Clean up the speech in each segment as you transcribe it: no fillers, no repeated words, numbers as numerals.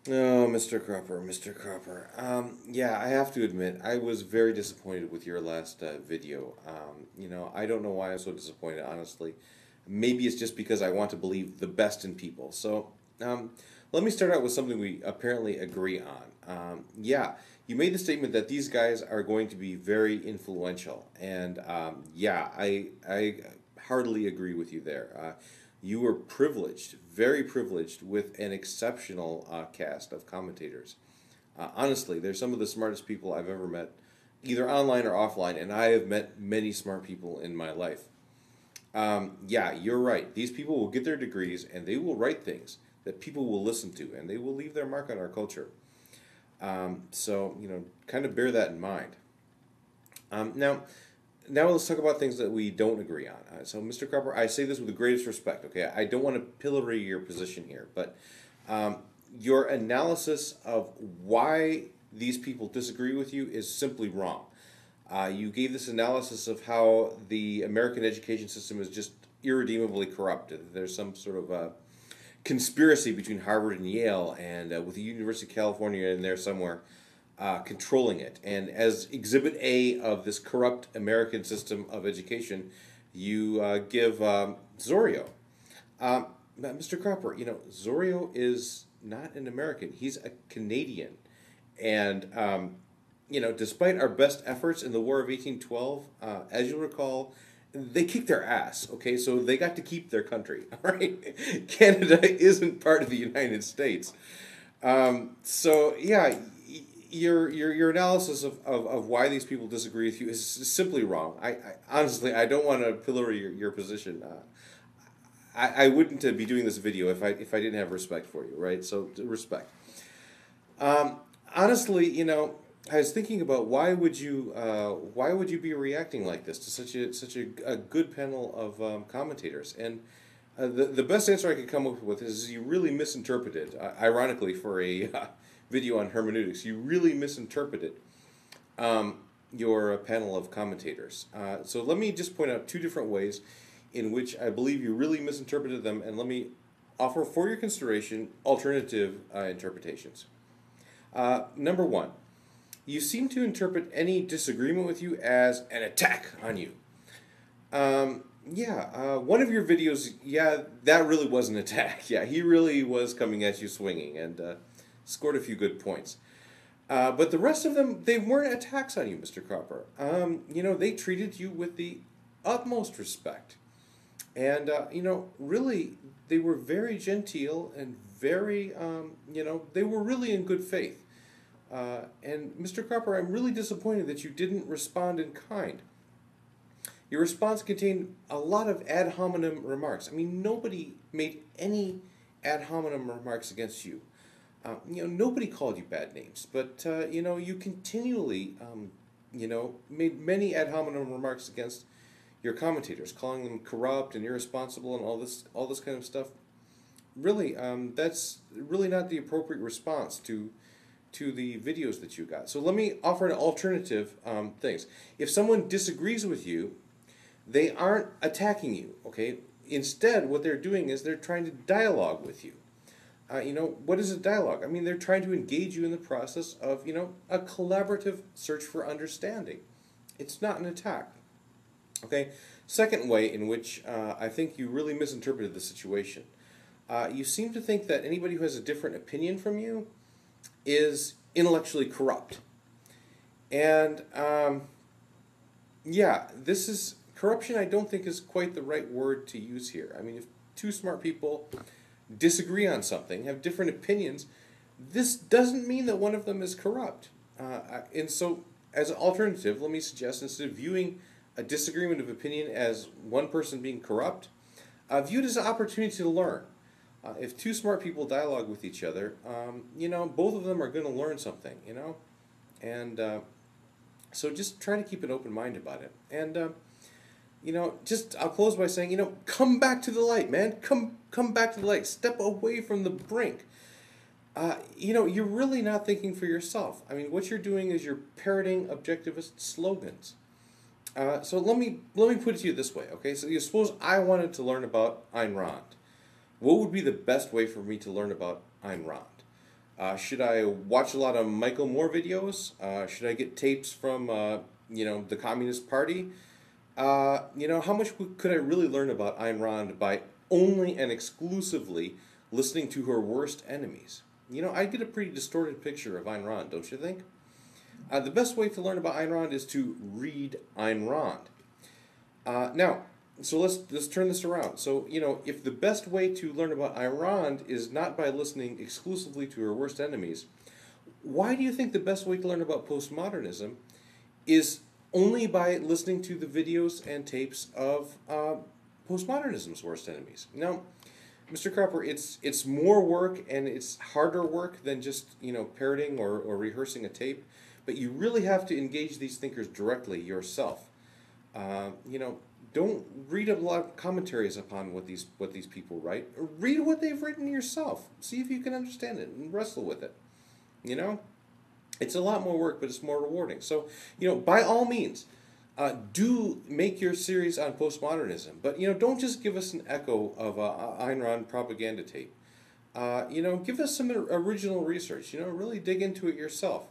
Oh, Mr. Cropper, Mr. Cropper. Yeah, I have to admit, I was very disappointed with your last video. I don't know why I'm so disappointed, honestly. Maybe it's just because I want to believe the best in people. So, let me start out with something we apparently agree on. Yeah, you made the statement that these guys are going to be very influential, and yeah, I heartily agree with you there. You were privileged, very privileged, with an exceptional cast of commentators. Honestly, they're some of the smartest people I've ever met, either online or offline, and I have met many smart people in my life. Yeah, you're right. These people will get their degrees and they will write things that people will listen to, and they will leave their mark on our culture. So, kind of bear that in mind. Now let's talk about things that we don't agree on. So, Mr. Cropper, I say this with the greatest respect, okay? I don't want to pillory your position here, but um, your analysis of why these people disagree with you is simply wrong. You gave this analysis of how the American education system is just irredeemably corrupted. There's some sort of conspiracy between Harvard and Yale, and with the University of California in there somewhere controlling it. And as Exhibit A of this corrupt American system of education, you give Zorio. Mr. Cropper, Zorio is not an American. He's a Canadian. And, despite our best efforts in the War of 1812, as you'll recall, they kicked their ass, okay? So they got to keep their country, all right? Canada isn't part of the United States. So, yeah, your analysis of why these people disagree with you is simply wrong. I honestly, I don't want to pillory your position. I wouldn't be doing this video if I didn't have respect for you, right? So respect. Honestly, I was thinking about why would you be reacting like this to such a good panel of commentators, and the best answer I could come up with is you really misinterpreted. Ironically, for a video on hermeneutics, you really misinterpreted your panel of commentators. So let me just point out two different ways in which I believe you really misinterpreted them, and let me offer for your consideration alternative interpretations. Number one, you seem to interpret any disagreement with you as an attack on you. One of your videos, yeah, that really was an attack. Yeah, he really was coming at you swinging and scored a few good points. But the rest of them, they weren't attacks on you, Mr. Cropper. They treated you with the utmost respect. And, really, they were very genteel and very, they were really in good faith. And Mr. Cropper, I'm really disappointed that you didn't respond in kind. Your response contained a lot of ad hominem remarks. I mean, nobody made any ad hominem remarks against you. Nobody called you bad names, but you continually, made many ad hominem remarks against your commentators, calling them corrupt and irresponsible and all this kind of stuff. Really, that's really not the appropriate response to the videos that you got. So let me offer an alternative things. If someone disagrees with you, they aren't attacking you, okay? Instead, what they're doing is they're trying to dialogue with you. What is a dialogue? I mean, they're trying to engage you in the process of, a collaborative search for understanding. It's not an attack, okay? Second way in which I think you really misinterpreted the situation. You seem to think that anybody who has a different opinion from you is intellectually corrupt. And, this is corruption. I don't think is quite the right word to use here. I mean, if two smart people disagree on something, have different opinions, this doesn't mean that one of them is corrupt. And so, as an alternative, let me suggest, instead of viewing a disagreement of opinion as one person being corrupt, view it as an opportunity to learn. If two smart people dialogue with each other, both of them are going to learn something, and so just try to keep an open mind about it. And I'll close by saying, come back to the light, man. Come back to the light. Step away from the brink. You're really not thinking for yourself. I mean, what you're doing is you're parroting objectivist slogans. So let me put it to you this way, okay? So you suppose I wanted to learn about Ayn Rand. What would be the best way for me to learn about Ayn Rand? Should I watch a lot of Michael Moore videos? Should I get tapes from, the Communist Party? How much could I really learn about Ayn Rand by only and exclusively listening to her worst enemies? I get a pretty distorted picture of Ayn Rand, don't you think? The best way to learn about Ayn Rand is to read Ayn Rand. Now, so let's turn this around. So, if the best way to learn about Ayn Rand is not by listening exclusively to her worst enemies, why do you think the best way to learn about postmodernism is only by listening to the videos and tapes of postmodernism's worst enemies? Now, Mr. Cropper, it's more work and it's harder work than just parroting or rehearsing a tape, but you really have to engage these thinkers directly yourself. Don't read a lot of commentaries upon what these people write. Read what they've written yourself. See if you can understand it and wrestle with it. It's a lot more work, but it's more rewarding. So, by all means, do make your series on postmodernism. But, don't just give us an echo of Ayn Rand propaganda tape. Give us some original research. Really dig into it yourself.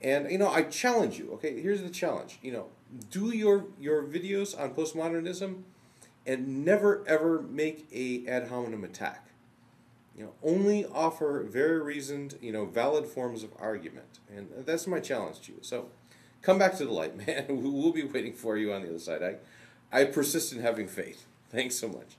And, I challenge you. Okay, here's the challenge. Do your videos on postmodernism and never ever make a ad hominem attack. Only offer very reasoned, valid forms of argument. And that's my challenge to you. So come back to the light, man. We'll be waiting for you on the other side. I persist in having faith. Thanks so much.